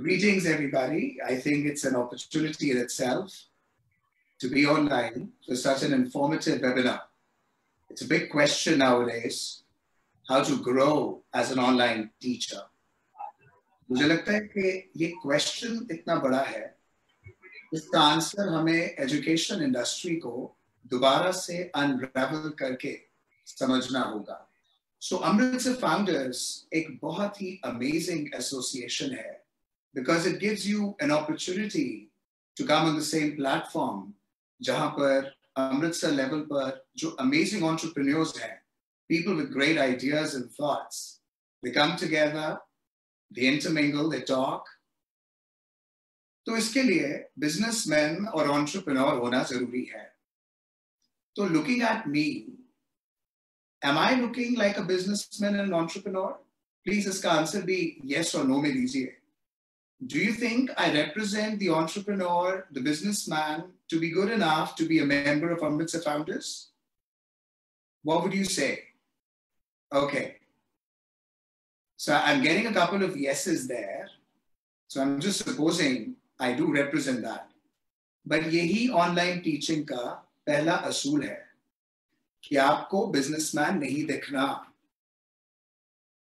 Greetings, everybody. I think it's an opportunity in itself to be online for such an informative webinar. It's a big question nowadays, how to grow as an online teacher. मुझे लगता है कि ये question इतना बड़ा है, इसका answer हमें एजुकेशन इंडस्ट्री को दोबारा से अनरेवल करके समझना होगा. So Amritsar Founders एक बहुत ही amazing association है, because it gives you an opportunity to come on the same platform जहाँ पर अमृतसर लेवल पर जो amazing entrepreneurs हैं, people with great ideas and thoughts, they come together, they intermingle, they talk. तो इसके लिए businessmen और entrepreneur होना जरूरी है. तो looking at me, am I looking like a businessman and an entrepreneur? Please इसका आंसर भी yes or no में दीजिए. Do you think I represent the entrepreneur, the businessman, to be good enough to be a member of Amritsar Founders? What would you say? Okay. So I'm getting a couple of yeses there. So I'm just supposing I do represent that. But यही online teaching का पहला असूल है कि आपको businessman नहीं दिखना.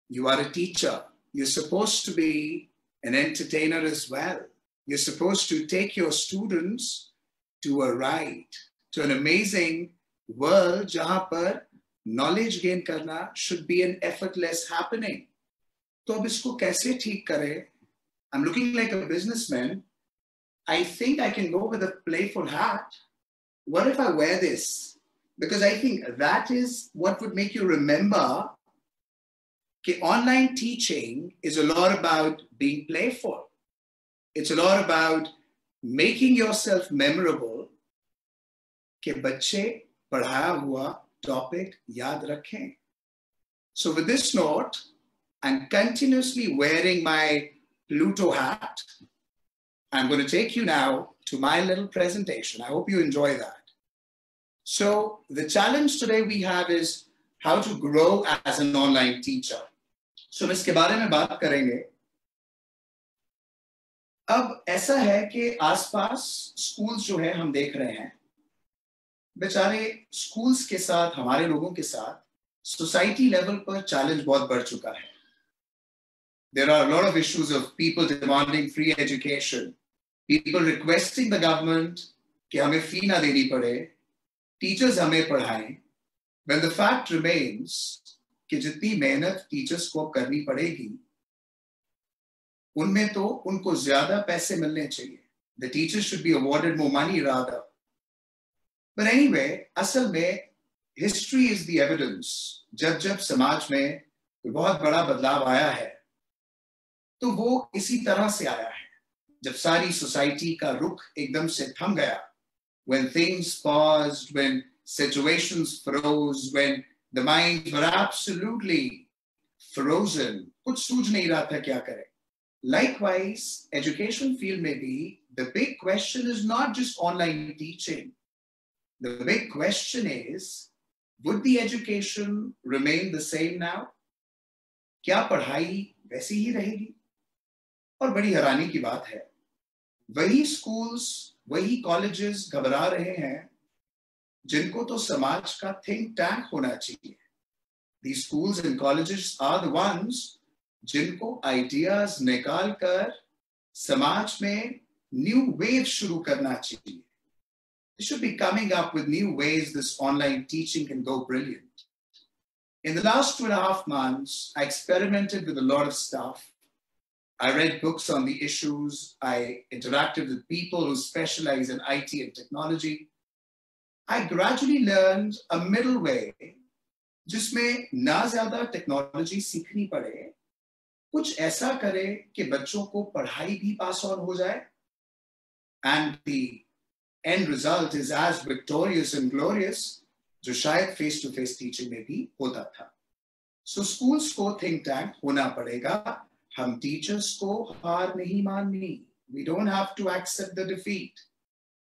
You are a teacher. You're supposed to be an entertainer as well. You're supposed to take your students to a ride, to an amazing world जहाँ पर knowledge gain करना should be an effortless happening. तो अब इसको कैसे ठीक करें? I'm looking like a businessman. I think I can go with a playful hat. What if I wear this? Because I think that is what would make you remember that online teaching is a lot about being playful. It's a lot about making yourself memorable कि बच्चे पढ़ाया हुआ topic याद रखें. So with this note, I'm continuously wearing my Pluto hat. I'm going to take you now to my little presentation. I hope you enjoy that. So the challenge today we have is how to grow as an online teacher. So इसके बारे में बात करेंगे. अब ऐसा है कि आसपास स्कूल्स जो है हम देख रहे हैं, बेचारे स्कूल्स के साथ हमारे लोगों के साथ सोसाइटी लेवल पर चैलेंज बहुत बढ़ चुका है. There are a lot of issues of people demanding free education, people requesting the government कि हमें फी ना देनी पड़े, टीचर्स हमें पढ़ाएं, when the fact remains कि जितनी मेहनत टीचर्स को करनी पड़ेगी, उनमें तो उनको ज्यादा पैसे मिलने चाहिए. The teachers should be awarded more money rather. But anyway, असल में history is the evidence. जब जब समाज में कोई बहुत बड़ा बदलाव आया है, तो वो इसी तरह से आया है. जब सारी सोसाइटी का रुख एकदम से थम गया, when things paused, when situations froze, when the minds were absolutely frozen, कुछ सूझ नहीं रहा था क्या करें. Likewise, education field में भी the big question is not just online teaching. The big question is, would the education remain the same now? क्या पढ़ाई वैसी ही रहेगी? और बड़ी हैरानी की बात है, वही स्कूल्स, वही कॉलेजेस घबरा रहे हैं जिनको तो समाज का थिंक टैंक होना चाहिए. These schools and colleges are the ones जिनको आइडियाज निकाल कर समाज में न्यू वेव शुरू करना चाहिए. They should be coming up with new ways this online teaching can go brilliant. In the last 2.5 months, I experimented with a lot of stuff. I read books on the issues. I interacted with people who specialize in IT and technology. I gradually learned a middle way, जिसमें ना ज़्यादा technology सीखनी पड़े, कुछ ऐसा करे कि बच्चों को पढ़ाई भी पास ऑन हो जाए, and the end result is as victorious and glorious जो शायद face to face teaching में भी होता था. So schools को think tank होना पड़ेगा. हम teachers को हार नहीं माननी. We don't have to accept the defeat.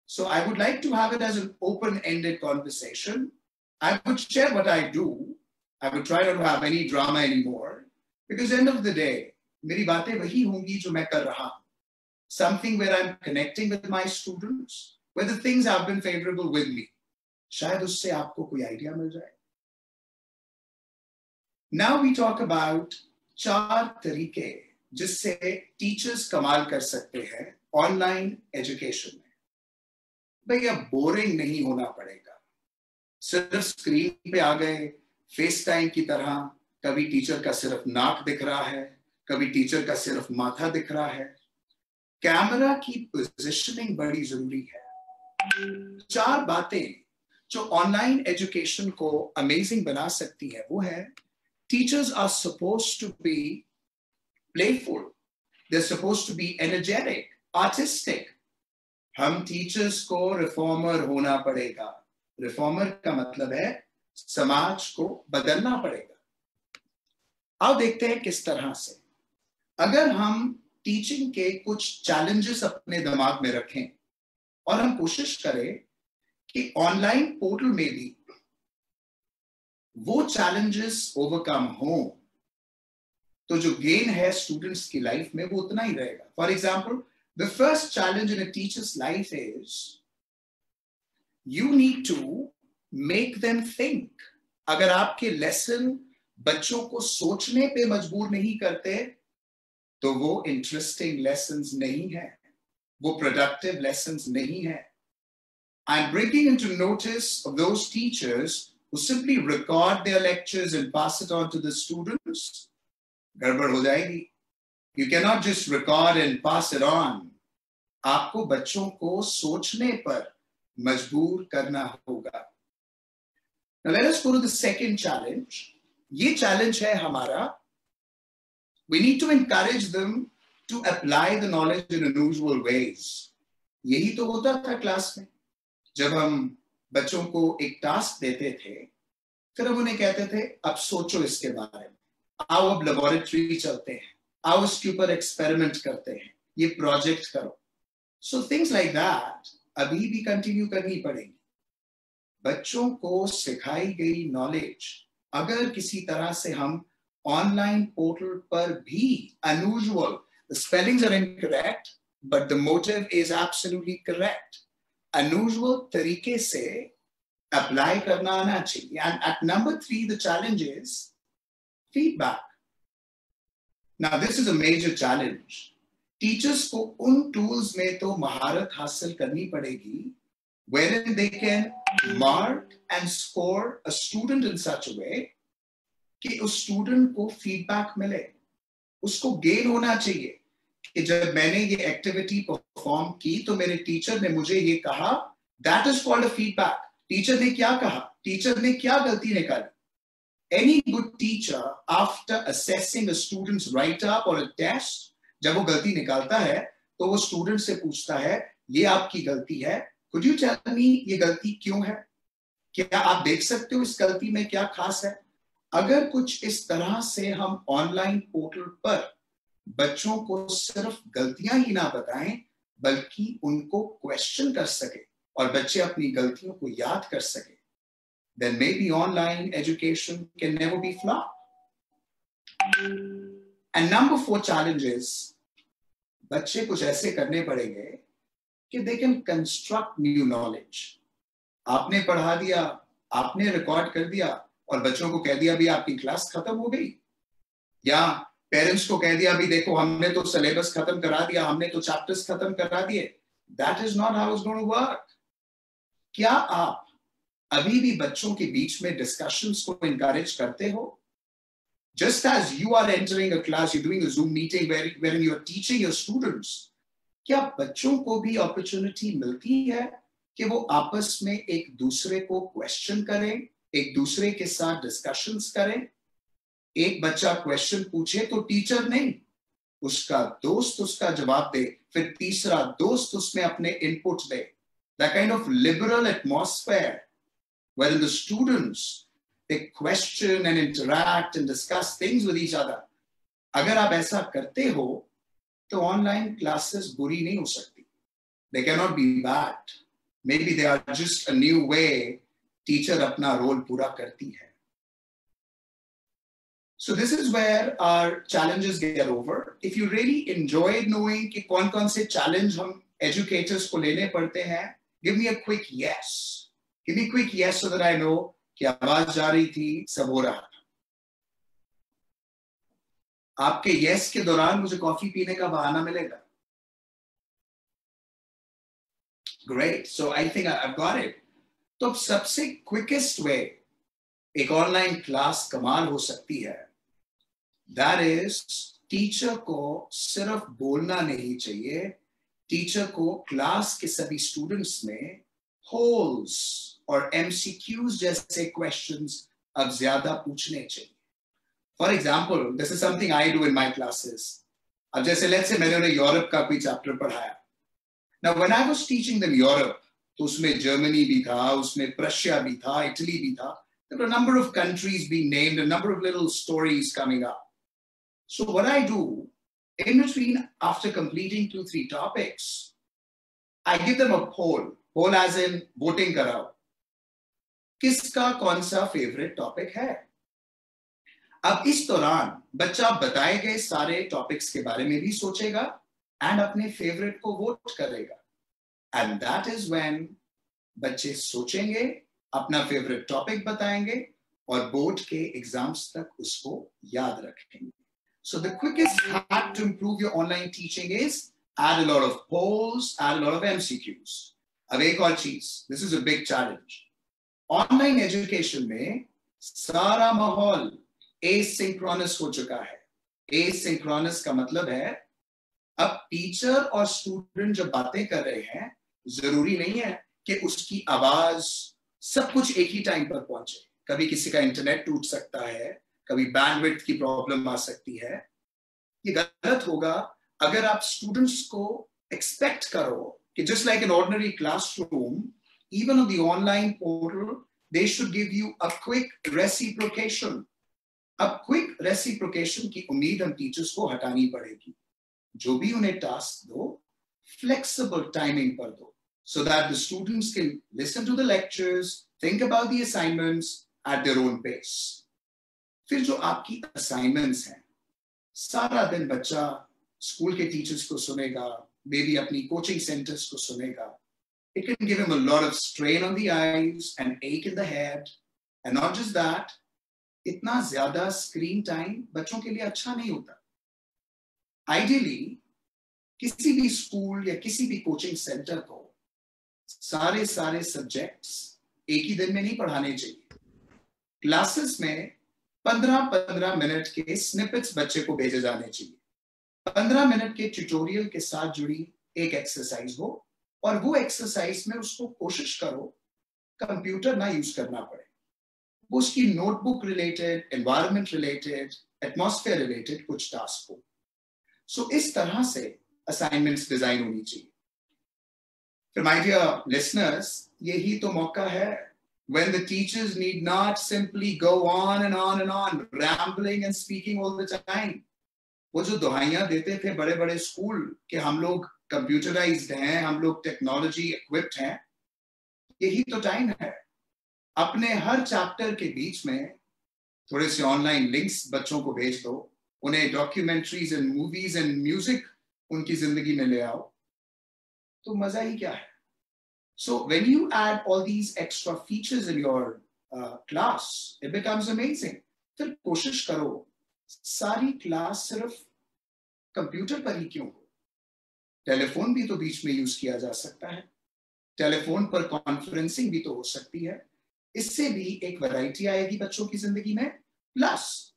So I would like to have it as an open-ended conversation. I would share what I do. I would try not to have any drama anymore, because end of the day, मेरी बातें वही होंगी जो मैं कर रहा हूं. something where I'm connecting with my students, where the things have been favorable with me. शायद उससे आपको कोई आइडिया मिल जाए. Now we talk about 4 तरीके जिससे टीचर्स कमाल कर सकते हैं ऑनलाइन एजुकेशन में. भैया बोरिंग नहीं होना पड़ेगा. सिर्फ स्क्रीन पे आ गए फेस टाइम की तरह, कभी टीचर का सिर्फ नाक दिख रहा है, कभी टीचर का सिर्फ माथा दिख रहा है. कैमरा की पोजीशनिंग बड़ी जरूरी है. 4 बातें जो ऑनलाइन एजुकेशन को अमेजिंग बना सकती है वो है, teachers are supposed to be playful, they're supposed to be energetic, artistic. हम टीचर्स को रिफॉर्मर होना पड़ेगा. रिफॉर्मर का मतलब है समाज को बदलना पड़ेगा. आओ देखते हैं किस तरह से. अगर हम टीचिंग के कुछ चैलेंजेस अपने दिमाग में रखें और हम कोशिश करें कि ऑनलाइन पोर्टल में भी वो चैलेंजेस ओवरकम हो, तो जो गेन है स्टूडेंट्स की लाइफ में वो उतना ही रहेगा. For example, the first challenge in a teacher's life is you need to make them think. अगर आपके लेसन बच्चों को सोचने पे मजबूर नहीं करते तो वो इंटरेस्टिंग लेसन्स नहीं है, वो प्रोडक्टिव लेसन्स नहीं है. I am bringing into notice of those teachers who simply record their lectures and pass it on to the students. गड़बड़ हो जाएगी. You cannot just record and pass it on. आपको बच्चों को सोचने पर मजबूर करना होगा. Now let us go to the second challenge. ये challenge है हमारा. We need to encourage them to apply the knowledge in unusual ways. यही तो होता था क्लास में. जब हम बच्चों को एक टास्क देते थे, फिर हम उन्हें कहते थे अब सोचो इसके बारे में, आओ अब लेबोरेटरी चलते हैं, आओ इसके ऊपर एक्सपेरिमेंट करते हैं, ये प्रोजेक्ट करो. सो थिंग्स लाइक दैट अभी भी कंटिन्यू करनी पड़ेगी. बच्चों को सिखाई गई नॉलेज अगर किसी तरह से हम ऑनलाइन पोर्टल पर भी unusual, the spellings are incorrect but the motive is absolutely correct, unusual तरीके से अप्लाई करना आना चाहिए. And at number 3 the challenge is feedback. Now this is a major challenge. Teachers को उन टूल्स में तो महारत हासिल करनी पड़ेगी wherein they can mark and score a student in such a way कि उस स्टूडेंट को फीडबैक मिले. उसको गेन होना चाहिए कि जब मैंने ये एक्टिविटी परफॉर्म की तो मेरे टीचर ने मुझे ये कहा. That is called a feedback. Teacher ने क्या कहा, टीचर ने क्या गलती निकाली. Any good teacher, after assessing a student's write-up or a test, जब वो गलती निकालता है तो वो स्टूडेंट से पूछता है ये आपकी गलती है, could you tell me ये गलती क्यों है, क्या आप देख सकते हो इस गलती में क्या खास है. अगर कुछ इस तरह से हम ऑनलाइन पोर्टल पर बच्चों को सिर्फ गलतियां ही ना बताएं बल्कि उनको क्वेश्चन कर सके और बच्चे अपनी गलतियों को याद कर सके, then maybe online education can never be flawed. And number 4 challenge is बच्चे कुछ ऐसे करने पड़ेंगे कि they can construct new knowledge. आपने पढ़ा दिया, आपने रिकॉर्ड कर दिया और बच्चों को कह दिया भी आपकी क्लास खत्म हो गई, या पेरेंट्स को कह दिया भी देखो हमने तो सिलेबस खत्म करा दिया, हमने तो चैप्टर्स खत्म करा दिए. That is not how it's going to work. क्या आप अभी भी बच्चों के बीच में डिस्कशंस को encourage करते हो? Just as you are entering a class, you're doing a Zoom meeting wherein you are teaching your students, क्या बच्चों को भी अपॉर्चुनिटी मिलती है कि वो आपस में एक दूसरे को क्वेश्चन करें, एक दूसरे के साथ डिस्कशंस करें? एक बच्चा क्वेश्चन पूछे तो टीचर नहीं, उसका दोस्त उसका जवाब दे, फिर तीसरा दोस्त उसमें अपने input they. That kind of liberal atmosphere wherein the students they question and interact and discuss things with each other. अगर आप ऐसा करते हो तो ऑनलाइन क्लासेस बुरी नहीं हो सकती. They cannot be bad. Maybe they are just a new way teacher अपना रोल पूरा करती है. So this is where our challenges get over. If you really enjoyed knowing कि कौन-कौन से challenge हम educators को लेने पड़ते हैं, give me a quick yes. Give me a quick yes so that I know कि आवाज जा रही थी, सब हो रहा था. आपके yes के दौरान मुझे कॉफी पीने का बहाना मिलेगा. Great. So I think I've got it. तो सबसे quickest way एक ऑनलाइन क्लास कमाल हो सकती है. That is, टीचर को सिर्फ बोलना नहीं चाहिए, टीचर को क्लास के सभी स्टूडेंट्स में होल्स और MCQs जैसे क्वेश्चंस अब ज्यादा पूछने चाहिए. For example, this is something I do in my classes. अब जैसे लेट्स से मैंने उन्हें यूरोप का कोई चैप्टर पढ़ाया. Now when I was teaching them Europe, तो उसमें जर्मनी भी था, उसमें प्रशिया भी था, इटली भी था. There were a number of countries being named, a number of little stories coming up. So what I do, in between, after completing 2-3 topics, I give them a poll. Poll as in voting karao. किसका कौन सा favorite topic है? अब इस दौरान बच्चा बताए गए सारे टॉपिक्स के बारे में भी सोचेगा and अपने favorite को vote करेगा. And that is when बच्चे सोचेंगे, अपना फेवरेट टॉपिक बताएंगे और बोर्ड के एग्जाम्स तक उसको याद रखेंगे. So the quickest hack to improve your online teaching is add a lot of polls, add a lot of MCQs. अब एक और चीज, this is a big challenge. Online education में सारा माहौल asynchronous हो चुका है. Asynchronous का मतलब है अब टीचर और स्टूडेंट जब बातें कर रहे हैं, जरूरी नहीं है कि उसकी आवाज सब कुछ एक ही टाइम पर पहुंचे. कभी किसी का इंटरनेट टूट सकता है, कभी बैंडविड्थ की प्रॉब्लम आ सकती है. ये गलत होगा अगर आप स्टूडेंट्स को एक्सपेक्ट करो कि just like an ordinary classroom, even on the online portal they should give you a quick reciprocation. अब क्विक रेसिप्रोकेशन की उम्मीद हम टीचर्स को हटानी पड़ेगी. जो भी उन्हें टास्क दो, फ्लेक्सिबल टाइमिंग पर दो, so that the students can listen to the lectures, think about the assignments at their own pace. फिर जो आपकी assignments हैं, सारा दिन बच्चा स्कूल के टीचर्स को सुनेगा, maybe अपनी कोचिंग सेंटर्स को सुनेगा. It can give him a lot of strain on the eyes and ache in the head. And not just that, इतना ज्यादा स्क्रीन टाइम बच्चों के लिए अच्छा नहीं होता. Ideally, किसी भी स्कूल या किसी भी कोचिंग सेंटर को सारे सब्जेक्ट्स एक ही दिन में नहीं पढ़ाने चाहिए. क्लासेस में 15-15 मिनट के स्निपेट्स बच्चे को भेजे जाने चाहिए. 15 मिनट के ट्यूटोरियल के साथ जुड़ी एक एक्सरसाइज हो और वो एक्सरसाइज में उसको कोशिश करो कंप्यूटर ना यूज करना पड़े. वो उसकी notebook related, environment related, atmosphere related कुछ टास्क हो. सो इस तरह से असाइनमेंट्स डिजाइन होनी चाहिए. My dear listeners, यही तो मौका है when the teachers need not simply go on and on and on, rambling and speaking all the time. वो जो दुहाइयां देते थे बड़े बड़े स्कूल कि हम लोग कंप्यूटराइज्ड हैं, हम लोग टेक्नोलॉजी इक्विप्ड हैं, यही तो टाइम है. अपने हर चैप्टर के बीच में थोड़े से ऑनलाइन लिंक्स बच्चों को भेज दो, उन्हें documentaries and movies and music उनकी जिंदगी में ले आओ, तो मजा ही क्या है. So when you add all these extra features in your class, it becomes amazing. फिर कोशिश करो सारी क्लास सिर्फ कंप्यूटर पर ही क्यों हो. टेलीफोन भी तो बीच में यूज किया जा सकता है. टेलीफोन पर कॉन्फ्रेंसिंग भी तो हो सकती है. इससे भी एक वैरायटी आएगी बच्चों की जिंदगी में. प्लस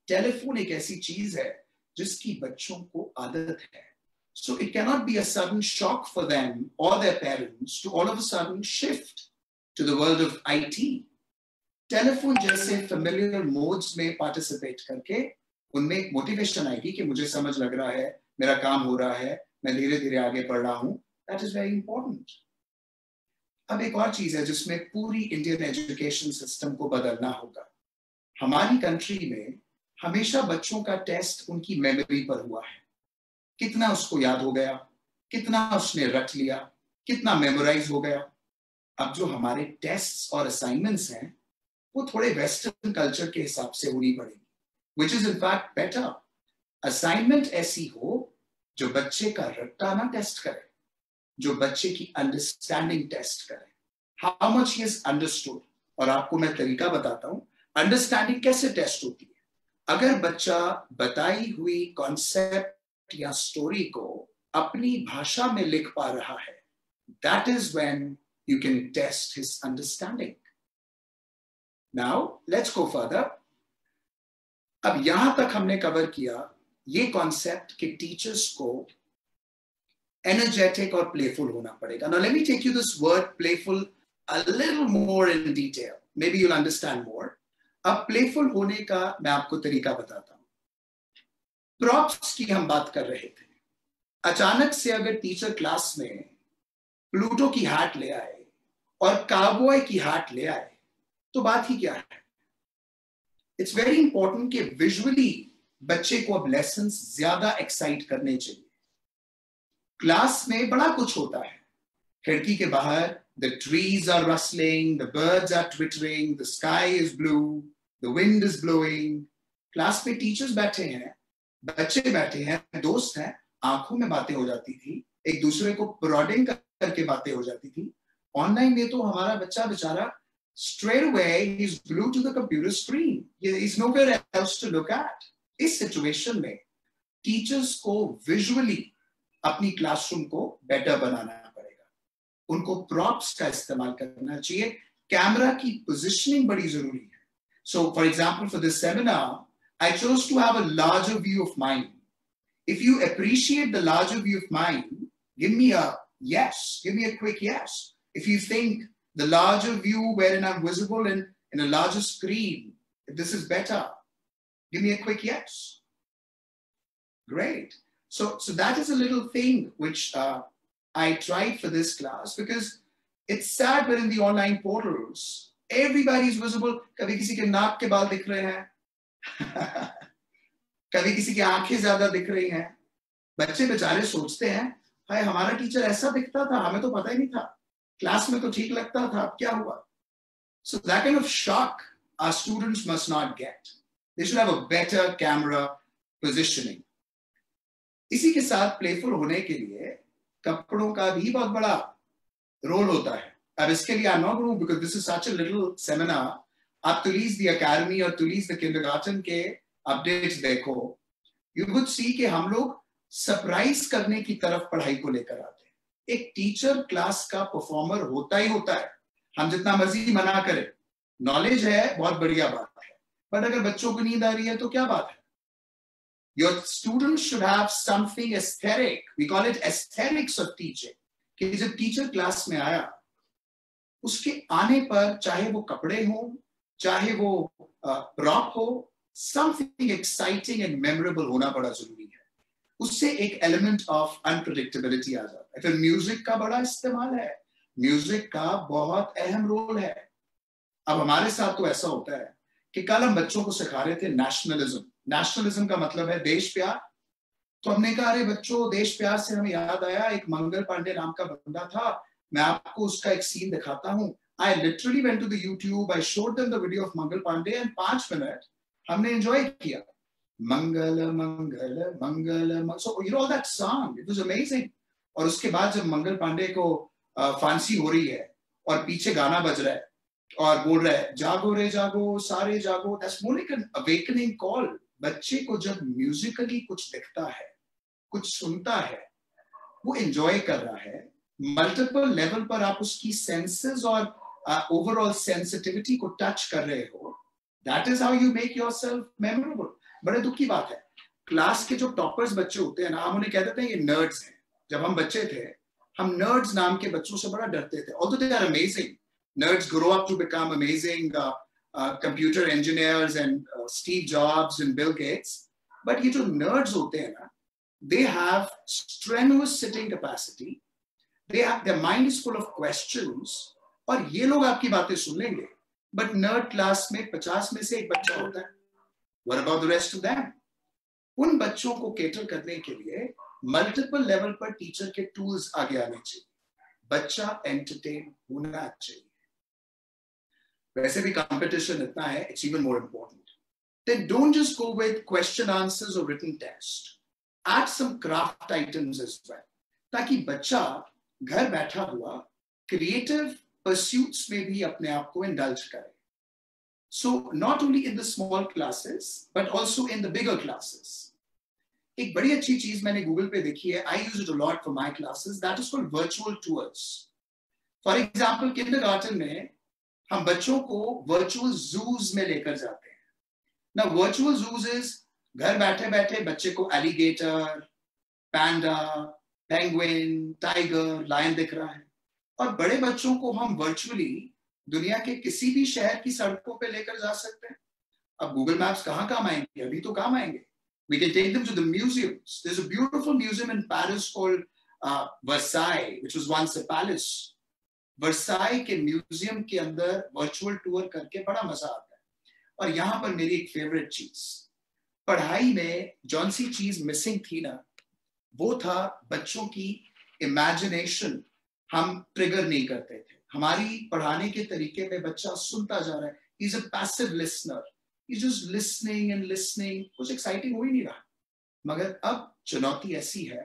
टेलीफोन एक ऐसी चीज है जिसकी बच्चों को आदत है. So it cannot be a sudden shock for them or their parents to all of a sudden shift to the world of IT. Telephone जैसे familiar modes में participate करके उनमें एक motivation आएगी कि मुझे समझ लग रहा है, मेरा काम हो रहा है, मैं धीरे धीरे आगे बढ़ रहा हूँ. That is very important. अब एक और चीज है जिसमें पूरी इंडियन एजुकेशन सिस्टम को बदलना होगा. हमारी कंट्री में हमेशा बच्चों का टेस्ट उनकी मेमोरी पर हुआ है. कितना उसको याद हो गया, कितना उसने रट लिया, कितना मेमोराइज हो गया. अब जो हमारे टेस्ट्स और असाइनमेंट्स हैं वो थोड़े वेस्टर्न कल्चर के हिसाब से होनी पड़ेगी. which is in fact better. Assignment ऐसी हो जो बच्चे का रट्टाना टेस्ट करे, जो बच्चे की अंडरस्टैंडिंग टेस्ट करे, how much he has understood. और आपको मैं तरीका बताता हूं अंडरस्टैंडिंग कैसे टेस्ट होती है. अगर बच्चा बताई हुई कॉन्सेप्ट या स्टोरी को अपनी भाषा में लिख पा रहा है, that is when you can test his understanding. Now let's go further. अब यहां तक हमने कवर किया ये कॉन्सेप्ट कि टीचर्स को एनर्जेटिक और प्लेफुल होना पड़ेगा. Now let me take you this word playful a little more in detail. Maybe you'll understand more. अब प्लेफुल होने का मैं आपको तरीका बताता हूं. प्रॉप्स की हम बात कर रहे थे. अचानक से अगर टीचर क्लास में प्लूटो की हैट ले आए और काउबॉय की हैट ले आए तो बात ही क्या है. इट्स वेरी इंपॉर्टेंट कि विजुअली बच्चे को अब लेसन ज्यादा एक्साइट करने चाहिए. क्लास में बड़ा कुछ होता है. खिड़की के बाहर the trees are rustling, the birds are twittering, the sky is blue, the wind is blowing. Class में टीचर्स बैठे हैं, बच्चे बैठे हैं, दोस्त हैं, आंखों में बातें हो जाती थी, एक दूसरे को प्रोडिंग करके बातें हो जाती थी. ऑनलाइन में तो हमारा बच्चा बेचारा straight away he's glued to the computer screen. He's nowhere else to look at. इस सिचुएशन में टीचर्स को विजुअली अपनी क्लासरूम को बेटर बनाना पड़ेगा. उनको प्रॉप्स का इस्तेमाल करना चाहिए. कैमरा की पोजीशनिंग बड़ी जरूरी है. So for example for this seminar I chose to have a larger view of mind. If you appreciate the larger view of mind, give me a yes, give me a quick yes. If you think the larger view wherein I'm visible in a larger screen, if this is better, give me a quick yes. Great. So that is a little thing which I tried for this class, because it's sad that in the online portals, everybody is visible. कभी किसी के नाक के बाल दिख रहे हैं, कभी किसी की आंखें ज्यादा दिख रही हैं. बच्चे बेचारे सोचते हैं, हाय हमारा टीचर ऐसा दिखता था, हमें तो पता ही नहीं था, क्लास में तो ठीक लगता था, अब क्या हुआ. So that kind of shock our students must not get. They should have a better camera positioning. इसी के साथ प्लेफुल होने के लिए कपड़ों का भी बहुत बड़ा रोल होता है. अब इसके लिए I'm not going to, because this is such a little seminar, आप तुलीज द अकेडमी और तुलीज द किंडरगार्टन के अपडेट्स देखो, you would see कि हम लोग सरप्राइज करने की तरफ पढ़ाई को लेकर आते हैं. एक टीचर क्लास का परफॉर्मर होता ही होता है. हम जितना मर्जी मना करें, नॉलेज है बहुत बढ़िया बात है, बट अगर बच्चों को नींद आ रही है तो क्या बात है. Your students should have something aesthetic. We call it aesthetics of teaching. कि जब टीचर क्लास में आया, उसके आने पर चाहे वो कपड़े हो, चाहे वो प्रॉप हो, something exciting and memorable होना बड़ा जरूरी है. उससे एक एलिमेंट ऑफ अनप्रेडिक्टेबिलिटी आ जाता है. फिर म्यूजिक का बड़ा इस्तेमाल है. म्यूजिक का बहुत अहम रोल है. अब हमारे साथ तो ऐसा होता है कि कल हम बच्चों को सिखा रहे थे नेशनलिज्म. नेशनलिज्म का मतलब है देश प्यार. तो हमने कहा अरे बच्चों, देश प्यार से हमें याद आया, एक मंगल पांडे नाम का बंदा था, मैं आपको उसका एक सीन दिखाता हूँ. I literally went to the YouTube, I showed them the video of Mangal Pandey, and 5 minute हमने एंजॉय किया. मंगल मंगल मंगल, so you know that song, it was amazing. और उसके बाद जब मंगल पांडे को फांसी हो रही है और पीछे गाना बज रहा है और बोल रहा है जागो रे जागो सारे जागो, that's more like an awakening call. बच्चे को जब म्यूजिकली कुछ दिखता है, कुछ सुनता है, वो एंजॉय कर रहा है. मल्टीपल लेवल पर आप उसकी सेंसेस और ओवरऑल सेंसिटिविटी को टच कर रहे हो. That is how you make yourself memorable. बड़े दुख की बात है, क्लास के जो टॉपर्स बच्चे होते हैं ना, हम उन्हें कह देते हैं ये नर्ड्स हैं. जब हम बच्चे थे, हम नर्ड्स नाम के बच्चों से बड़ा डरते थे. Although they are amazing, nerds grow up to become amazing computer engineers and Steve Jobs and Bill Gates. But ये जो nerds होते हैं ना, they have strenuous sitting capacity. Their mind is full of questions. और ये लोग आपकी बातें सुन लेंगे, but nerd class में 50 में से एक बच्चा होता है. What about the rest of them? उन बच्चों को केटर करने के लिए मल्टीपल लेवल पर टीचर के टूल्स आगे आने चाहिए. बच्चा एंटरटेन होना चाहिए. वैसे भी कंपटीशन इतना है, it's even more important. then don't just go with question answers or written test. Add some craft items as well, ताकि बच्चा घर बैठा हुआ creative pursuits में भी अपने आप को indulge करे. So not only in the small classes, but also in the bigger classes. एक बड़ी अच्छी चीज मैंने गूगल पे देखी है. I use it a lot for my classes. That is called virtual tours. For example, kindergarten में हम बच्चों को virtual zoos में लेकर जाते हैं. Now, virtual zoos is घर बैठे बैठे बच्चे को alligator, panda, penguin, tiger, lion दिख रहा है. और बड़े बच्चों को हम virtually दुनिया के किसी भी शहर की सड़कों पे लेकर जा सकते हैं. अब Google Maps कहाँ काम आएंगे? अभी तो काम आएंगे. We can take them to the museums. There's a beautiful museum in Paris called Versailles, which was once a palace. Versailles के म्यूजियम के अंदर वर्चुअल टूर करके बड़ा मजा आता है. और यहाँ पर मेरी एक फेवरेट चीज, पढ़ाई में जौन सी चीज मिसिंग थी ना, वो था बच्चों की इमेजिनेशन. हम ट्रिगर नहीं करते थे. हमारी पढ़ाने के तरीके पे बच्चा सुनता जा रहा है. He's a passive listener. He's just listening and listening. कुछ एक्साइटिंग हो ही नहीं रहा. मगर अब चुनौती ऐसी है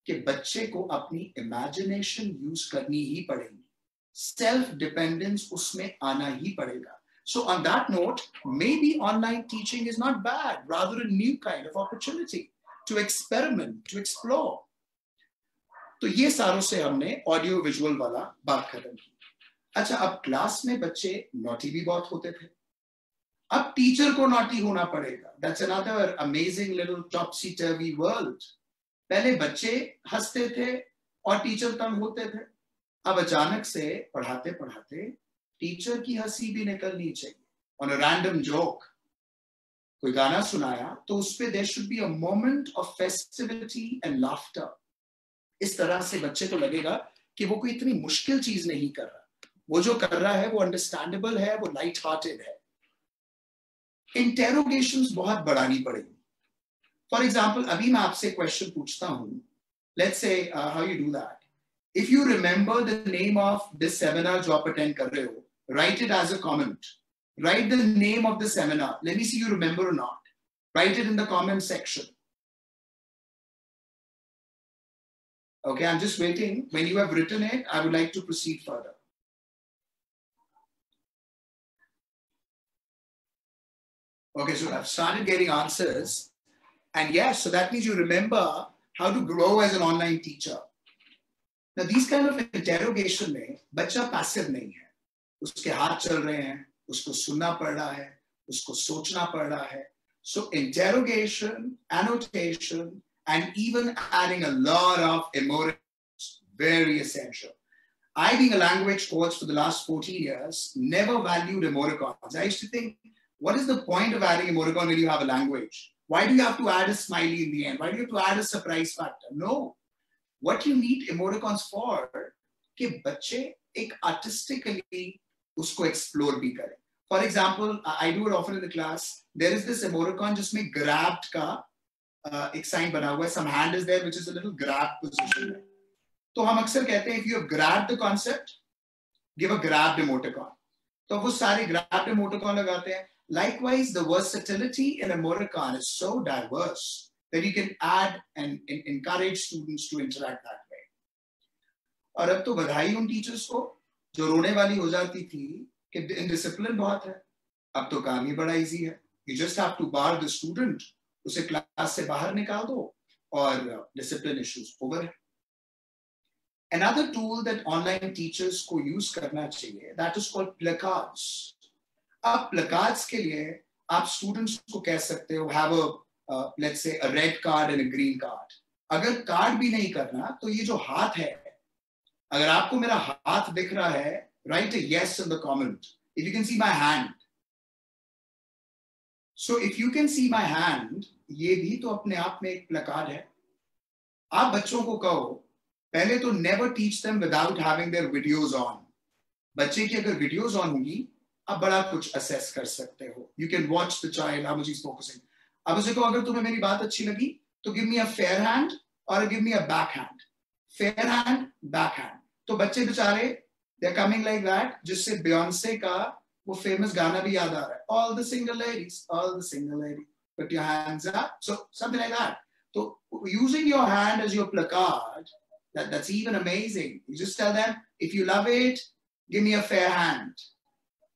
कि बच्चे को अपनी इमेजिनेशन यूज करनी ही पड़ेगी. सेल्फ डिपेंडेंस उसमें आना ही पड़ेगा. So on that note, maybe online teaching is not bad, rather a new kind of opportunity to experiment, to explore. तो ये सारों से हमने ऑडियो विजुअल वाला बात खत्म की. अच्छा, अब क्लास में बच्चे नॉटी भी बहुत होते थे. अब टीचर को नॉटी होना पड़ेगा. That's another amazing little topsy-turvy world. पहले बच्चे हंसते थे और टीचर तंग होते थे. अब अचानक से पढ़ाते पढ़ाते टीचर की हंसी भी निकलनी चाहिए. On a random joke, कोई गाना सुनाया तो उस पे there should be a moment of festivity and laughter. इस तरह से बच्चे को लगेगा कि वो कोई इतनी मुश्किल चीज नहीं कर रहा. वो जो कर रहा है वो अंडरस्टैंडेबल है, वो लाइट हार्टेड है. इंटेरोगेशंस बहुत बढ़ानी पड़ेगी. फॉर एग्जाम्पल, अभी मैं आपसे क्वेश्चन पूछता हूं. Let's say how you do that. If you remember the name of this seminar जो आप attend कर रहे हो, write it as a comment. Write the name of the seminar. Let me see you remember or not. Write it in the comment section. Okay, I'm just waiting. When you have written it, I would like to proceed further. Okay, so I've started getting answers. And yes, so that means you remember how to grow as an online teacher. Now, these kind of interrogation में बच्चा passive नहीं है. उसके हाथ चल रहे हैं, उसको सुनना पड़ रहा है, उसको सोचना पड़ रहा है. So interrogation, annotation, and even adding a lot of emoticons, very essential. I, being a language coach for the last 14 years, never valued emoticons. I used to think, what is the point of adding emoticon when you have a language? Why do you have to add a smiley in the end? Why do you have to add a surprise factor? No. What you need emoticons for कि बच्चे एक artistically उसको explore भी करें. For example, I do it often in the class. There is this emoticon जिसमें grabbed का एक sign बना हुआ है. Some hand is there which is a little grab position. तो हम अक्सर कहते हैं if you have grabbed the concept, give a grabbed emoticon. तो वो सारे grabbed emoticon लगाते हैं. Likewise, the versatility in emoticon is so diverse that you can add and encourage students to interact that way. और अब तो बधाई उन टीचर्स को जो रोने वाली हो जाती थी कि indiscipline बहुत है. अब तो काम ही बड़ा easy है. You just have to bar the student, उसे क्लास से बाहर निकाल दो और discipline issues over है. Another tool that online teachers को use करना चाहिए, that is called placards. अब placards के लिए आप students को कह सकते हो have a let's say a red card and a green card. अगर कार्ड भी नहीं करना तो ये जो हाथ है, अगर आपको मेरा हाथ दिख रहा है, write a yes in the comment. If you can see my hand. So if you can see my hand, ये भी तो अपने आप में एक प्लकार्ड है. आप बच्चों को कहो, पहले तो never teach them without having their videos on. बच्चे की अगर videos on होंगी, आप बड़ा कुछ assess कर सकते हो. You can watch the child, how much he's focusing. अब उसे कहो अगर तुम्हें मेरी बात अच्छी लगी तो give me a fair hand or give me a backhand. Fair hand, backhand. तो बच्चे बेचारे they're coming like that, जिससे Beyonce का वो फेमस गाना भी याद आ रहा है, all the single ladies, put your hands up, so something like that. So using your hand as your placard, that's even amazing. You just tell them, if you love it, give me a fair hand.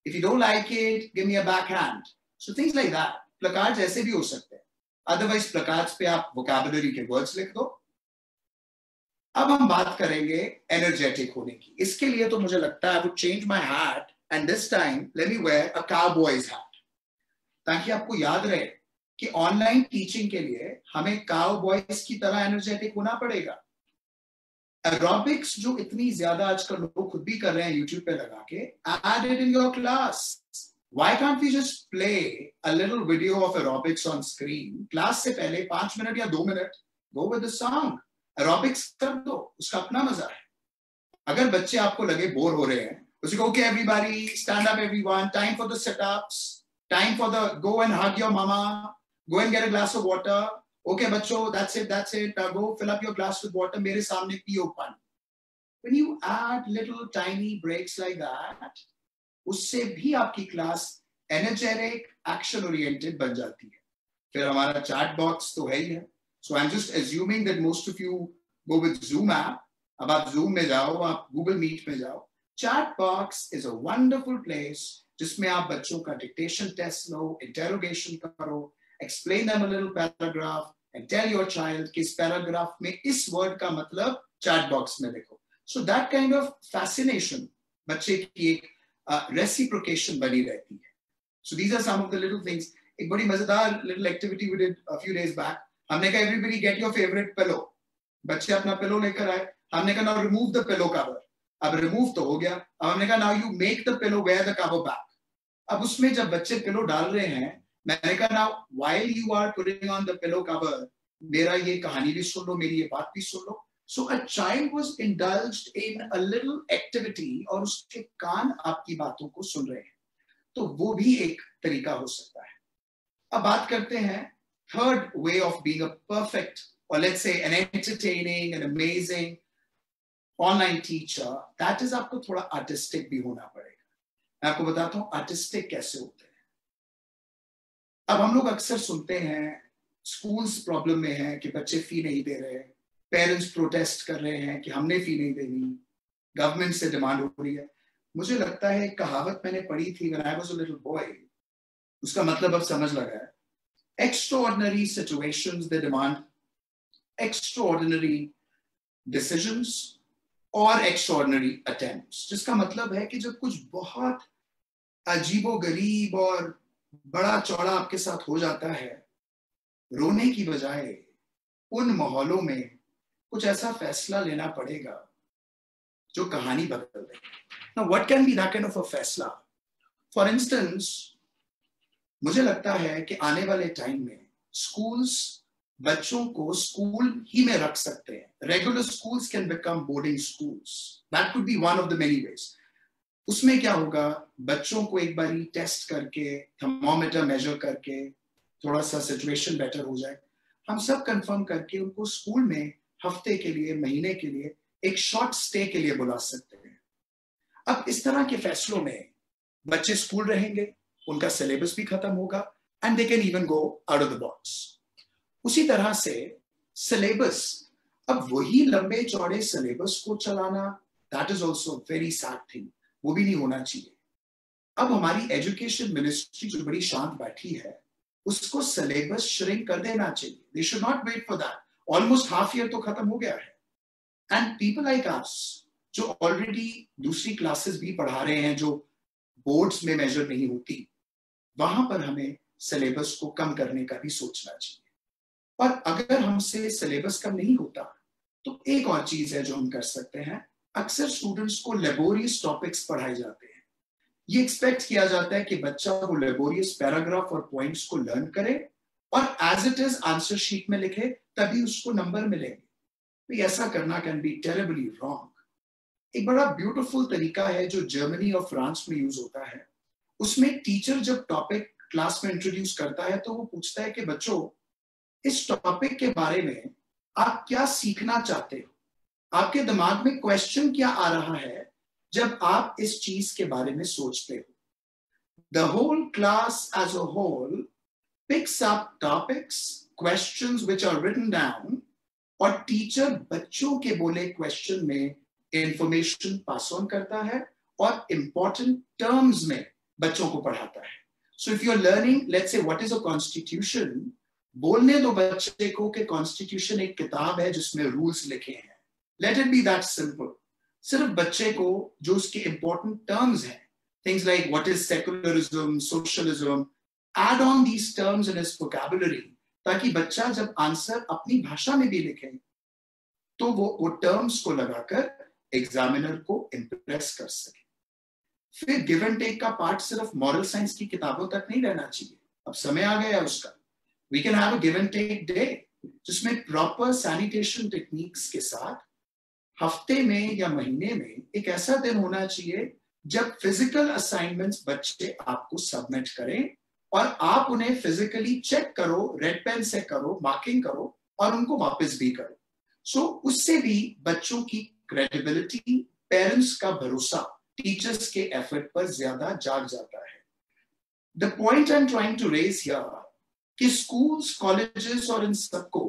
If you don't like it, give me a backhand. So things like that. Placards ऐसे भी हो सकते हैं. Otherwise placards पे आप vocabulary के words लिख दो. अब हम बात करेंगे energetic होने की. इसके लिए तो मुझे लगता है I would change my hat and this time let me wear a cowboy's hat. ताकि आपको याद रहे कि ऑनलाइन टीचिंग के लिए हमें काउबॉयज की तरह एनर्जेटिक होना पड़ेगा. एरोबिक्स जो इतनी ज्यादा आजकल लोग खुद भी कर रहे हैं यूट्यूब पे लगा के, add it in your class. Why can't we just play a little video of aerobics on screen? Class से पहले 5 मिनट या 2 minute go with the song. Aerobics कर दो, उसका अपना मजा है. अगर बच्चे आपको लगे बोर हो रहे हैं, उसको okay everybody stand up everyone, time for the sit-ups, time for the go and hug your mama, go and get a glass of water. Okay बच्चों, that's it, go fill up your glass with water, मेरे सामने पियो पानी. When you add little tiny breaks like that, उससे भी आपकी class energetic, action oriented बन जाती है. फिर हमारा chat box तो है ही है. So I'm just assuming that most of you go with Zoom app. अब आप Zoom में जाओ, आप Google Meet में जाओ. Chat box is a wonderful place जिसमें आप बच्चों का dictation test लो, interrogation करो, explain them a little paragraph and tell your child कि इस paragraph में इस word का मतलब chat box में देखो. So that kind of fascination बच्चे की एक reciprocation बनी रहती है. So these are some of the little things. एक बड़ी मजेदार little activity we did a few days back. हमने कहा everybody get your favorite pillow. बच्चे अपना pillow लेकर आए. हमने कहा now remove the pillow cover. अब remove तो हो गया. अब हमने कहा now you make the pillow wear the cover back. अब उसमें जब बच्चे पिलो डाल रहे हैं, मैंने कहा now while you are putting on the pillow cover, मेरा ये कहानी भी सुन लो, मेरी ये बात भी सुन लो. So a child was indulged in a little activity और उसके कान आपकी बातों को सुन रहे हैं. तो वो भी एक तरीका हो सकता है. अब बात करते हैं third way of being a perfect or let's say an entertaining and amazing online teacher. That is आपको थोड़ा artistic भी होना पड़ेगा. मैं आपको बताता हूं आर्टिस्टिक कैसे होते हैं. अब हम लोग अक्सर सुनते हैं स्कूल्स प्रॉब्लम में हैं कि बच्चे फी नहीं दे रहे, पेरेंट्स प्रोटेस्ट कर रहे हैं कि हमने फी नहीं देनी, गवर्नमेंट से डिमांड हो रही है. मुझे लगता है एक कहावत मैंने पढ़ी थी when I was a little boy, उसका मतलब अब समझ लगा है. Extraordinary situations they demand extraordinary decisions और extraordinary attempts. जिसका मतलब है कि जब कुछ बहुत अजीबोगरीब और बड़ा चौड़ा आपके साथ हो जाता है, रोने की बजाय उन माहौलों में कुछ ऐसा फैसला लेना पड़ेगा जो कहानी बदल दे. Now what can be that kind of a फैसला? For instance, मुझे लगता है कि आने वाले टाइम में स्कूल्स बच्चों को स्कूल ही में रख सकते हैं. Regular schools can become boarding schools. That could be one of the many ways. उसमें क्या होगा, बच्चों को एक बारी टेस्ट करके, थर्मोमीटर मेजर करके, थोड़ा सा सिचुएशन बेटर हो जाए, हम सब कंफर्म करके उनको स्कूल में हफ्ते के लिए, महीने के लिए, एक शॉर्ट स्टे के लिए बुला सकते हैं. अब इस तरह के फैसलों में बच्चे स्कूल रहेंगे, उनका सिलेबस भी खत्म होगा and they can even go out of the box. उसी तरह से सिलेबस, अब वही लंबे चौड़े सिलेबस को चलाना, that is also very sad thing. वो भी नहीं होना चाहिए. अब हमारी एजुकेशन मिनिस्ट्री जो बड़ी शांत बैठी है, उसको सिलेबस श्रिंक कर देना चाहिए. They should not wait for that. Almost half year तो खत्म हो गया है. एंड पीपल लाइक अस जो ऑलरेडी दूसरी क्लासेस भी पढ़ा रहे हैं जो बोर्ड्स में मेजर नहीं होती, वहां पर हमें सिलेबस को कम करने का भी सोचना चाहिए. और अगर हमसे सिलेबस कम नहीं होता तो एक और चीज है जो हम कर सकते हैं. अक्सर स्टूडेंट्स को लेबोरियस टॉपिक्स पढ़ाए जाते हैं. ये एक्सपेक्ट किया जाता है कि बच्चा वो लेबोरियस पैराग्राफ और पॉइंट्स को लर्न करे और as it is answer sheet में लिखे, तभी उसको नंबर मिलेंगे. तो ऐसा करना कैन बी टेरिबली रॉन्ग. एक बड़ा ब्यूटीफुल तरीका है जो जर्मनी और फ्रांस में यूज होता है. उसमें टीचर जब टॉपिक क्लास में इंट्रोड्यूस करता है तो वो पूछता है कि बच्चों, इस टॉपिक के बारे में आप क्या सीखना चाहते हो, आपके दिमाग में क्वेश्चन क्या आ रहा है जब आप इस चीज के बारे में सोचते हो. The whole class as a whole picks up topics, questions which are written down, और टीचर बच्चों के बोले क्वेश्चन में इंफॉर्मेशन पास ऑन करता है और इंपॉर्टेंट टर्म्स में बच्चों को पढ़ाता है. So if you are learning, let's say what is a constitution, बोलने दो बच्चे को कि कॉन्स्टिट्यूशन एक किताब है जिसमें रूल्स लिखे हैं. Let it be that simple. सिर्फ बच्चे को जो उसके इंपॉर्टेंट टर्म्स हैं, things like what is secularism, socialism, add on these terms in his vocabulary, ताकि बच्चा जब आंसर अपनी भाषा में भी लिखे तो वो टर्म्स को लगाकर एग्जामिनर को इंप्रेस कर सके. फिर गिव एंड टेक का पार्ट सिर्फ मॉरल साइंस की किताबों तक नहीं रहना चाहिए. अब समय आ गया है उसका. We can have a give and take day जिसमें प्रॉपर सैनिटेशन टेक्निक्स के साथ हफ्ते में या महीने में एक ऐसा दिन होना चाहिए जब फिजिकल असाइनमेंट्स बच्चे आपको सबमिट करें और आप उन्हें फिजिकली चेक करो, रेड पेन से करो, मार्किंग करो और उनको वापस भी करो. सो उससे भी बच्चों की क्रेडिबिलिटी, पेरेंट्स का भरोसा टीचर्स के एफर्ट पर ज्यादा जाग जाता है. The point I am trying to raise here कि स्कूल्स, कॉलेजेस और इन सबको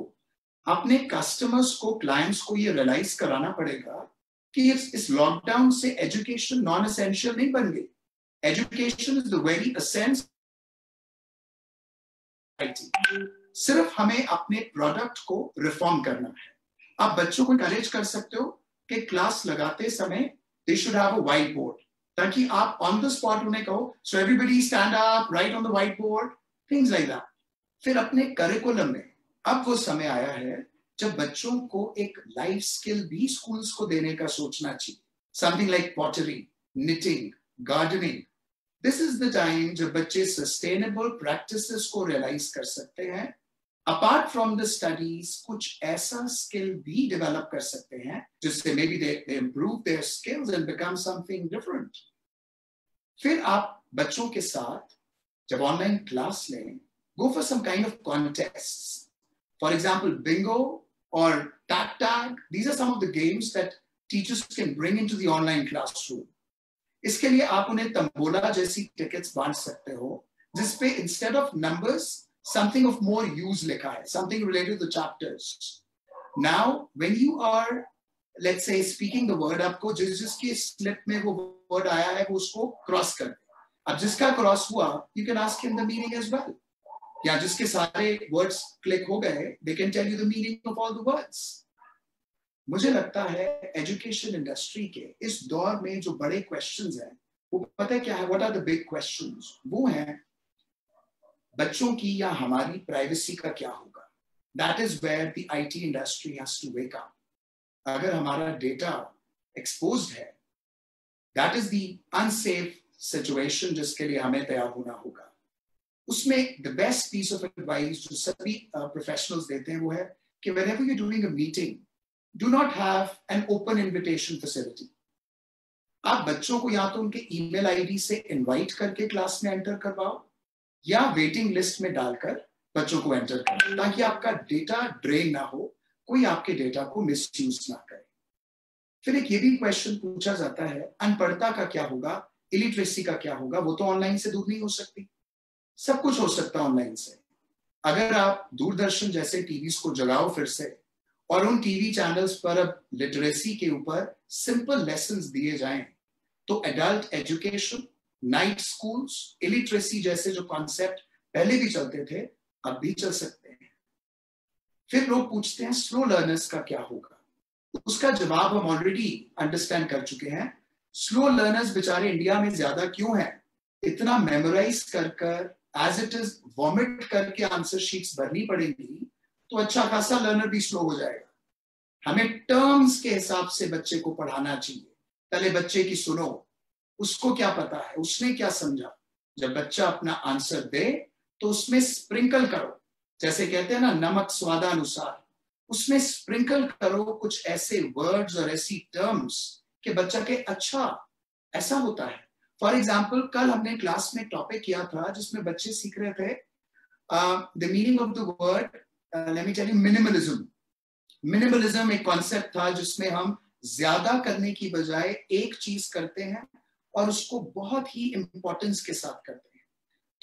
अपने कस्टमर्स को, क्लाइंट्स को ये रियलाइज कराना पड़ेगा कि इस लॉकडाउन से एजुकेशन नॉन एसेंशियल नहीं बन गई. Education is the very essence. सिर्फ हमें अपने प्रोडक्ट को रिफॉर्म करना है. आप बच्चों को encourage कर सकते हो कि क्लास लगाते समय they should have a whiteboard, ताकि आप on the spot उन्हें कहो, so everybody stand up, write on the whiteboard, things like that. फिर अपने करिकुलम में अब वो समय आया है जब बच्चों को एक लाइफ स्किल भी स्कूल्स को देने का सोचना चाहिए. Something like pottery, knitting, gardening. This is the time जब बच्चे सस्टेनेबल प्रैक्टिसेस को रियलाइज कर सकते हैं. अपार्ट फ्रॉम द स्टडीज कुछ ऐसा स्किल भी डेवलप कर सकते हैं जिससे may be they improve their skills and become something different. फिर आप बच्चों के साथ जब ऑनलाइन क्लास लें, go for some kind of contests. For example, bingo or tag tag. These are some of the games that teachers can bring into the online classroom. इसके लिए आप उन्हें तंबोला जैसी टिकट्स बांट सकते हो जिसपे instead of numbers something of more use लिखा है, something related to the chapters. Now, when you are, let's say, speaking the word, आपको जिसकी slip में वो word आया है वो उसको cross कर दे. अब जिसका क्रॉस हुआ, you can ask him the meaning as well. या जिसके सारे वर्ड्स क्लिक हो गए, they can tell you the meaning of all the words. मुझे लगता है एजुकेशन इंडस्ट्री के इस दौर में जो बड़े क्वेश्चंस हैं, वो पता है क्या है? What are the big questions? वो हैं बच्चों की या हमारी प्राइवेसी का क्या होगा? That is where the IT industry has to wake up. अगर हमारा डेटा एक्सपोज्ड है, that is the unsafe situation जिसके लिए हमें तैयार होना होगा. उसमें the best piece of advice जो सभी professionals देते हैं वो है कि whenever you're doing a meeting, do not have an open invitation facility. आप बच्चों को या तो उनके ईमेल आईडी से इनवाइट करके क्लास में एंटर करवाओ या वेटिंग लिस्ट में डालकर बच्चों को एंटर करो, ताकि आपका डेटा ड्रेन ना हो, कोई आपके डेटा को मिसयूज ना करे. फिर एक ये भी क्वेश्चन पूछा जाता है, अनपढ़ता का क्या होगा, इलिटरेसी का क्या होगा? वो तो ऑनलाइन से दूर नहीं हो सकती. सब कुछ हो सकता है ऑनलाइन से. अगर आप दूरदर्शन जैसे टीवीज को जगाओ फिर से और उन टीवी चैनल्स पर अब लिटरेसी के ऊपर सिंपल लेसन्स दिए जाएं, तो adult education, night schools, illiteracy जैसे जो कॉन्सेप्ट पहले भी चलते थे अब भी चल सकते हैं. फिर लोग पूछते हैं स्लो लर्नर्स का क्या होगा? उसका जवाब हम ऑलरेडी अंडरस्टैंड कर चुके हैं. स्लो लर्नर्स बेचारे इंडिया में ज्यादा क्यों हैं? इतना मेमोराइज कर एज इट इज वॉमिट करके आंसर शीट्स भरनी पड़ेगी तो अच्छा खासा लर्नर भी स्लो हो जाएगा. हमें टर्म्स के हिसाब से बच्चे को पढ़ाना चाहिए. पहले बच्चे की सुनो, उसको क्या पता है, उसने क्या समझा. जब बच्चा अपना आंसर दे तो उसमें स्प्रिंकल करो, जैसे कहते हैं ना नमक स्वादानुसार, उसमें स्प्रिंकल करो कुछ ऐसे वर्ड्स और ऐसी टर्म्स कि बच्चा के अच्छा ऐसा होता है. फॉर एग्जाम्पल, कल हमने क्लास में टॉपिक किया था जिसमें बच्चे सीख रहे थे the meaning of the word, let me tell you, minimalism. Minimalism एक कॉन्सेप्ट था जिसमें हम ज्यादा करने की बजाय एक चीज करते हैं और उसको बहुत ही इंपॉर्टेंस के साथ करते हैं.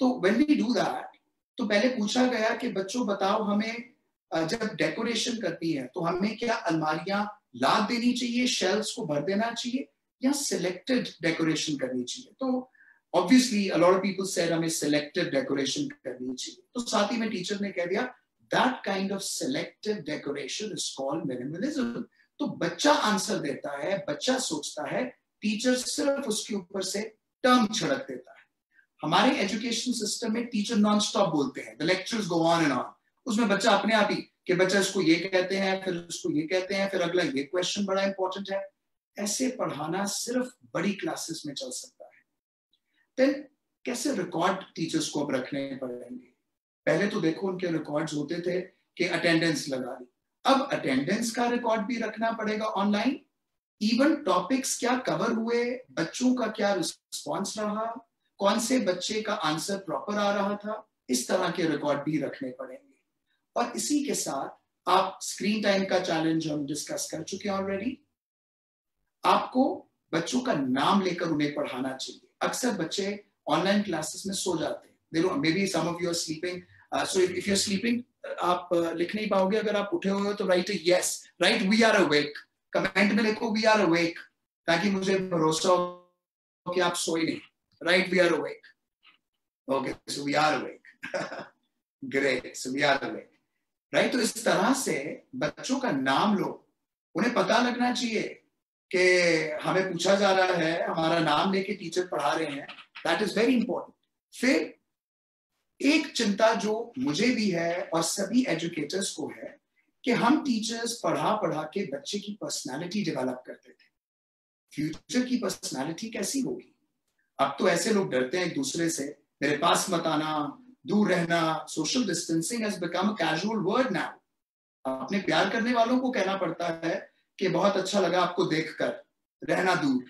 तो व्हेन वी डू दैट, तो पहले पूछा गया कि बच्चों बताओ हमें जब डेकोरेशन करनी है तो हमें क्या अलमारियां लाद देनी चाहिए, शेल्फ्स को भर देना चाहिए, या सिलेक्टेड डेकोरेशन करनी चाहिए? तो obviously a lot of people said हमें सिलेक्टेड डेकोरेशन करनी चाहिए। तो साथ ही में टीचर ने कह दिया that kind of selective decoration is called minimalism. तो बच्चा आंसर देता है, बच्चा सोचता है, टीचर सिर्फ उसके ऊपर से टर्म छिड़क देता है। हमारे एजुकेशन सिस्टम में टीचर नॉन स्टॉप बोलते हैं, the lectures go on and on. उसमें बच्चा अपने आप ही कि बच्चा इसको ये कहते हैं, फिर उसको ये कहते हैं, फिर अगला ये क्वेश्चन बड़ा इंपॉर्टेंट है। ऐसे पढ़ाना सिर्फ बड़ी क्लासेस में चल सकता है। देन कैसे रिकॉर्ड टीचर्स को अब रखने पड़ेंगे? पहले तो देखो उनके रिकॉर्ड्स होते थे कि अटेंडेंस लगा दी, अब अटेंडेंस का रिकॉर्ड भी रखना पड़ेगा ऑनलाइन। इवन टॉपिक्स क्या कवर हुए, बच्चों का क्या रिस्पॉन्स रहा, कौन से बच्चे का आंसर प्रॉपर आ रहा था, इस तरह के रिकॉर्ड भी रखने पड़ेंगे। और इसी के साथ आप स्क्रीन टाइम का चैलेंज हम डिस्कस कर चुके हैं ऑलरेडी। आपको बच्चों का नाम लेकर उन्हें पढ़ाना चाहिए। अक्सर बच्चे ऑनलाइन क्लासेस में सो जाते हैं, maybe some of you are sleeping, so if you are sleeping आप लिख नहीं पाओगे। अगर आप उठे हुए हो तो right yes, right we are awake, comment में लिखो वी आर अवेक, ताकि मुझे भरोसा हो कि आप सोए नहीं। Right we are awake, okay, so we are awake, great, so we are awake, right. तो इस तरह से बच्चों का नाम लो, उन्हें पता लगना चाहिए कि हमें पूछा जा रहा है, हमारा नाम लेके टीचर पढ़ा रहे हैं, दैट इज वेरी इंपॉर्टेंट। फिर एक चिंता जो मुझे भी है और सभी एजुकेटर्स को है कि हम टीचर्स पढ़ा पढ़ा के बच्चे की पर्सनालिटी डेवलप करते थे। फ्यूचर की पर्सनालिटी कैसी होगी? अब तो ऐसे लोग डरते हैं एक दूसरे से, मेरे पास मत आना, दूर रहना, social distancing has become a casual word now. अपने प्यार करने वालों को कहना पड़ता है कि बहुत अच्छा लगा आपको देखकर, रहना दूर।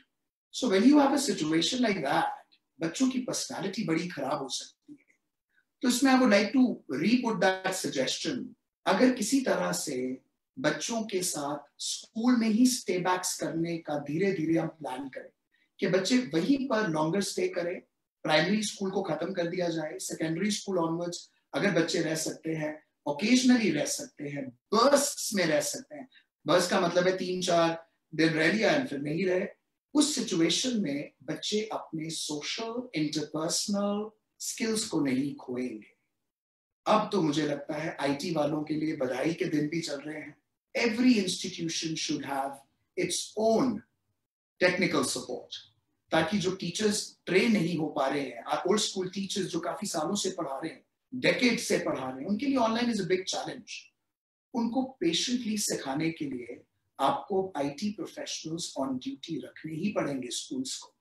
So when you have a situation like that, बच्चों की पर्सनालिटी बड़ी खराब हो सकती है। तो इसमें I would like to repeat that suggestion. अगर किसी तरह से बच्चों के साथ स्कूल में ही स्टे बैक्स करने का धीरे धीरे हम प्लान करें कि बच्चे वहीं पर लॉन्गर स्टे करें, प्राइमरी स्कूल को खत्म कर दिया जाए, सेकेंडरी स्कूल ऑनवर्ड्स अगर बच्चे रह सकते हैं, ओकेजनली रह सकते हैं, बर्स्ट्स में रह सकते हैं। बर्स्ट का मतलब है 3-4 दिन रह लिया फिर नहीं रहे। उस सिचुएशन में बच्चे अपने सोशल इंटरपर्सनल स्किल्स को नहीं खोएंगे। अब तो मुझे लगता है आईटी वालों के लिए बधाई के दिन भी चल रहे हैं। Every institution should have its own technical support, ताकि जो टीचर्स ट्रेन नहीं हो पा रहे हैं, ओल्ड स्कूल टीचर्स जो काफी सालों से पढ़ा रहे हैं, डेकेड से पढ़ा रहे हैं, उनके लिए online is a big challenge. उनको पेशेंटली सिखाने के लिए आपको आईटी प्रोफेशनल्स ऑन ड्यूटी रखने ही पड़ेंगे स्कूल्स को।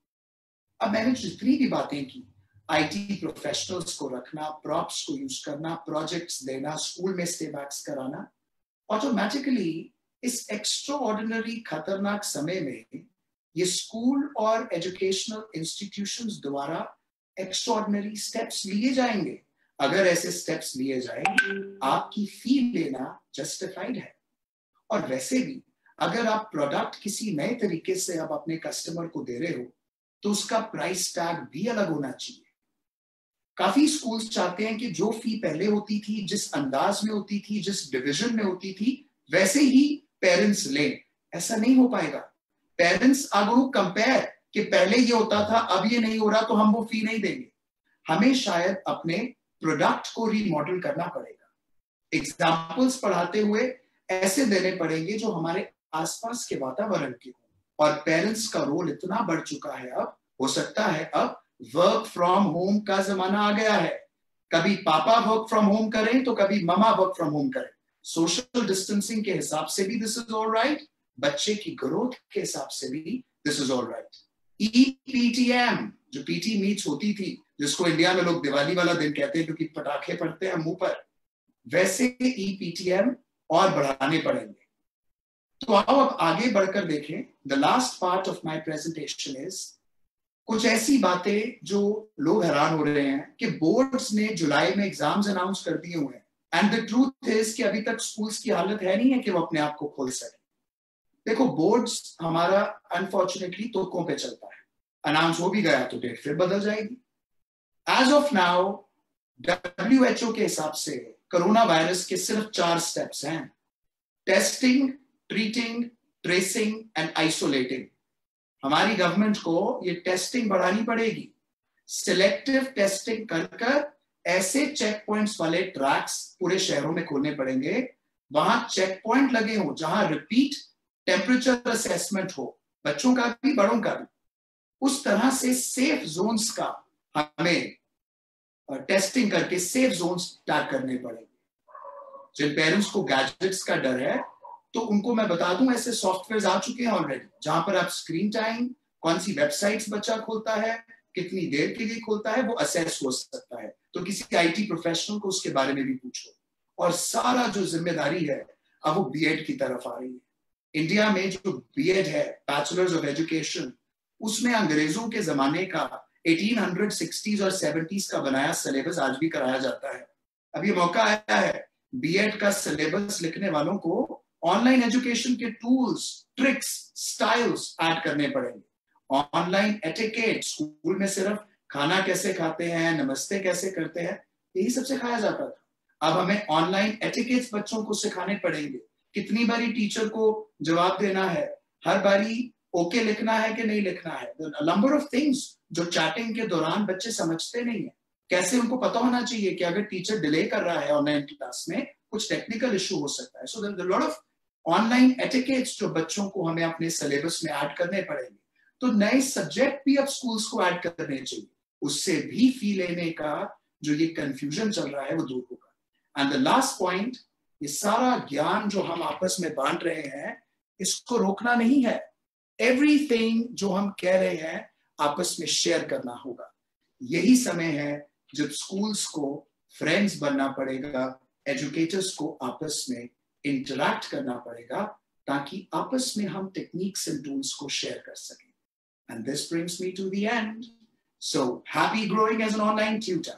अब मैंने जितनी भी बातें की, आईटी प्रोफेशनल्स को रखना, प्रॉप्स को यूज करना, प्रोजेक्ट्स देना, स्कूल में स्टे बैक्स कराना, ऑटोमेटिकली इस एक्स्ट्रा ऑर्डिनरी खतरनाक समय में ये स्कूल और एजुकेशनल इंस्टीट्यूशंस द्वारा एक्स्ट्राऑर्डिनरी स्टेप्स लिए जाएंगे। अगर ऐसे स्टेप्स लिए जाए, आपकी फी लेना जस्टिफाइड है। और वैसे भी अगर आप प्रोडक्ट किसी नए तरीके से अब अपने कस्टमर को दे रहे हो, तो उसका प्राइस टैग भी अलग होना चाहिए। काफी स्कूल्स चाहते हैं कि जो फी पहले होती थी, जिस अंदाज में होती थी, जिस डिवीजन में होती थी, वैसे ही पेरेंट्स लें। ऐसा नहीं हो पाएगा। Parents are going to compare कि पहले ये होता था, अब ये नहीं हो रहा, तो हम वो फी नहीं देंगे। हमें शायद अपने प्रोडक्ट को रीमॉडल करना पड़ेगा। एग्जाम्पल्स पढ़ाते हुए ऐसे देने पड़ेंगे जो हमारे आसपास के वातावरण के हो। और पेरेंट्स का रोल इतना बढ़ चुका है, अब हो सकता है अब वर्क फ्रॉम होम का जमाना आ गया है। कभी पापा वर्क फ्रॉम होम करें तो कभी ममा वर्क फ्रॉम होम करें। सोशल डिस्टेंसिंग के हिसाब से भी दिस इज ऑल राइट, बच्चे की ग्रोथ के हिसाब से भी this is all right. EPTM जो पीटी मीट्स होती थी, जिसको इंडिया में लोग दिवाली वाला दिन कहते हैं क्योंकि पटाखे पड़ते हैं मुंह पर, वैसे EPTM और बढ़ाने पड़ेंगे। तो आओ अब आगे बढ़कर देखें। The last part of my presentation is कुछ ऐसी बातें जो लोग हैरान हो रहे हैं कि बोर्ड्स ने जुलाई में एग्जाम्स अनाउंस कर दिए हुए हैं, एंड द ट्रूथ इज कि अभी तक स्कूल्स की हालत है नहीं है कि वो अपने आप को खोल सके। देखो, बोर्ड्स हमारा अनफॉर्चुनेटली तुक्कों पे चलता है। अनाउंस हो भी गया तो डेट फिर बदल जाएगी। एज ऑफ नाउ WHO के हिसाब से कोरोना वायरस के सिर्फ 4 स्टेप्स हैं: testing, treating, tracing and isolating. हमारी गवर्नमेंट को ये टेस्टिंग बढ़ानी पड़ेगी। सिलेक्टिव टेस्टिंग कर ऐसे चेक पॉइंट्स वाले ट्रैक्स पूरे शहरों में खोलने पड़ेंगे, वहां चेक पॉइंट लगे हो जहां रिपीट टेम्परेचर असेसमेंट हो, बच्चों का भी बड़ों का भी। उस तरह से सेफ जोन्स का हमें टेस्टिंग करके सेफ जोन्स स्टार्ट करने पड़ेंगे। जिन पेरेंट्स को गैजेट्स का डर है तो उनको मैं बता दूं, ऐसे सॉफ्टवेयर आ चुके हैं ऑलरेडी, जहां पर आप स्क्रीन टाइम, कौन सी वेबसाइट्स बच्चा खोलता है, कितनी देर के लिए खोलता है, वो असेस हो सकता है। तो किसी IT प्रोफेशनल को उसके बारे में भी पूछो। और सारा जो जिम्मेदारी है अब वो बीएड की तरफ आ रही है। इंडिया में जो बीएड है, बैचलर्स ऑफ एजुकेशन, उसमें अंग्रेजों के जमाने का 1800, 60s और 70s का बनाया सिलेबस आज भी कराया जाता है। अब ये मौका आया है बीएड का सिलेबस लिखने वालों को ऑनलाइन एजुकेशन के टूल्स, ट्रिक्स, स्टाइल्स ऐड करने पड़ेंगे। ऑनलाइन एटिकेट, स्कूल में सिर्फ खाना कैसे खाते हैं, नमस्ते कैसे करते हैं, यही सब सिखाया जाता था। अब हमें ऑनलाइन एटिकेट्स बच्चों को सिखाने पड़ेंगे। कितनी बारी टीचर को जवाब देना है, हर बारी ओके लिखना है कि नहीं लिखना है, नंबर ऑफ थिंग्स जो चैटिंग के दौरान बच्चे समझते नहीं है। कैसे उनको पता होना चाहिए कि अगर टीचर डिले कर रहा है ऑनलाइन क्लास में, कुछ टेक्निकल इशू हो सकता है। So there lot of online etiquettes जो बच्चों को हमें अपने सिलेबस में ऐड करने पड़ेंगे। तो नए सब्जेक्ट भी अब स्कूल्स को ऐड करने चाहिए, उससे भी फी लेने का जो ये कंफ्यूजन चल रहा है वो दूर होगा। एंड द लास्ट पॉइंट, ये सारा ज्ञान जो हम आपस में बांट रहे हैं, इसको रोकना नहीं है। एवरीथिंग जो हम कह रहे हैं आपस में शेयर करना होगा। यही समय है जब स्कूल्स को फ्रेंड्स बनना पड़ेगा, एजुकेटर्स को आपस में इंटरैक्ट करना पड़ेगा, ताकि आपस में हम टेक्निक्स एंड टूल्स को शेयर कर सकें। And this brings me to the end. So happy growing as an online tutor.